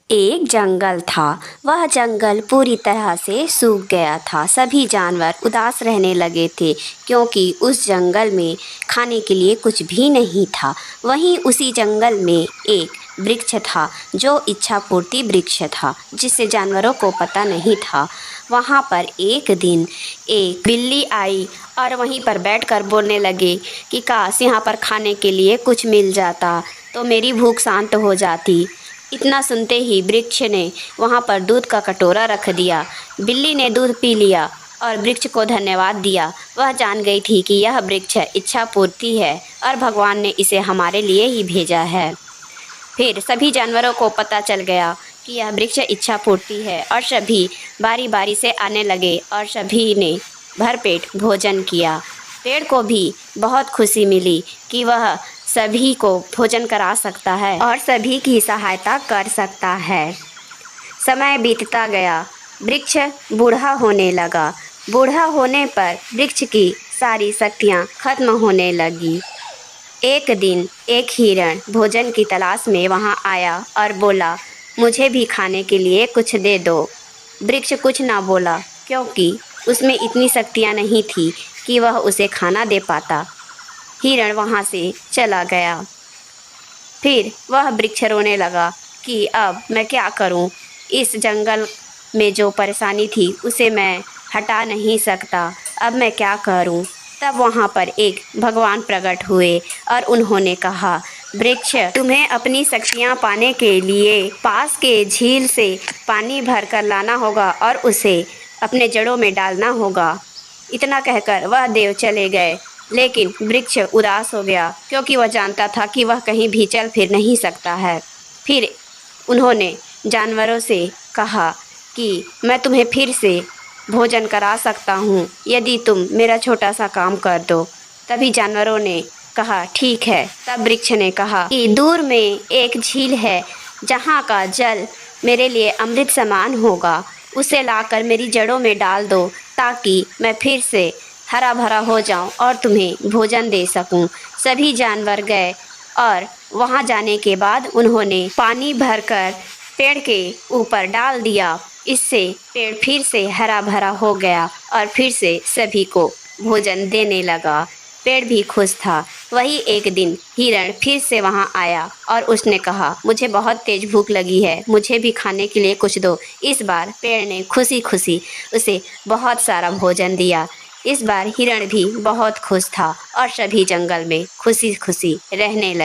एक जंगल था। वह जंगल पूरी तरह से सूख गया था। सभी जानवर उदास रहने लगे थे क्योंकि उस जंगल में खाने के लिए कुछ भी नहीं था। वहीं उसी जंगल में एक वृक्ष था जो इच्छा पूर्ति वृक्ष था, जिससे जानवरों को पता नहीं था। वहाँ पर एक दिन एक बिल्ली आई और वहीं पर बैठकर बोलने लगे कि काश यहाँ पर खाने के लिए कुछ मिल जाता तो मेरी भूख शांत हो जाती। इतना सुनते ही वृक्ष ने वहाँ पर दूध का कटोरा रख दिया। बिल्ली ने दूध पी लिया और वृक्ष को धन्यवाद दिया। वह जान गई थी कि यह वृक्ष इच्छा पूर्ति है और भगवान ने इसे हमारे लिए ही भेजा है। फिर सभी जानवरों को पता चल गया कि यह वृक्ष इच्छा पूर्ति है और सभी बारी बारी से आने लगे और सभी ने भरपेट भोजन किया। पेड़ को भी बहुत खुशी मिली कि वह सभी को भोजन करा सकता है और सभी की सहायता कर सकता है। समय बीतता गया, वृक्ष बूढ़ा होने लगा। बूढ़ा होने पर वृक्ष की सारी शक्तियाँ खत्म होने लगी। एक दिन एक हिरण भोजन की तलाश में वहाँ आया और बोला, मुझे भी खाने के लिए कुछ दे दो। वृक्ष कुछ ना बोला क्योंकि उसमें इतनी शक्तियाँ नहीं थी कि वह उसे खाना दे पाता। हिरण वहाँ से चला गया। फिर वह वृक्ष रोने लगा कि अब मैं क्या करूँ, इस जंगल में जो परेशानी थी उसे मैं हटा नहीं सकता, अब मैं क्या करूँ। तब वहाँ पर एक भगवान प्रकट हुए और उन्होंने कहा, वृक्ष, तुम्हें अपनी शक्तियाँ पाने के लिए पास के झील से पानी भर कर लाना होगा और उसे अपने जड़ों में डालना होगा। इतना कहकर वह देव चले गए, लेकिन वृक्ष उदास हो गया क्योंकि वह जानता था कि वह कहीं भी चल फिर नहीं सकता है। फिर उन्होंने जानवरों से कहा कि मैं तुम्हें फिर से भोजन करा सकता हूँ यदि तुम मेरा छोटा सा काम कर दो। तभी जानवरों ने कहा ठीक है। तब वृक्ष ने कहा कि दूर में एक झील है जहाँ का जल मेरे लिए अमृत समान होगा, उसे लाकर मेरी जड़ों में डाल दो ताकि मैं फिर से हरा भरा हो जाऊं और तुम्हें भोजन दे सकूं। सभी जानवर गए और वहां जाने के बाद उन्होंने पानी भरकर पेड़ के ऊपर डाल दिया। इससे पेड़ फिर से हरा भरा हो गया और फिर से सभी को भोजन देने लगा। पेड़ भी खुश था। वही एक दिन हिरण फिर से वहां आया और उसने कहा, मुझे बहुत तेज भूख लगी है, मुझे भी खाने के लिए कुछ दो। इस बार पेड़ ने खुशी खुशी उसे बहुत सारा भोजन दिया। इस बार हिरण भी बहुत खुश था और सभी जंगल में खुशी खुशी रहने लगे।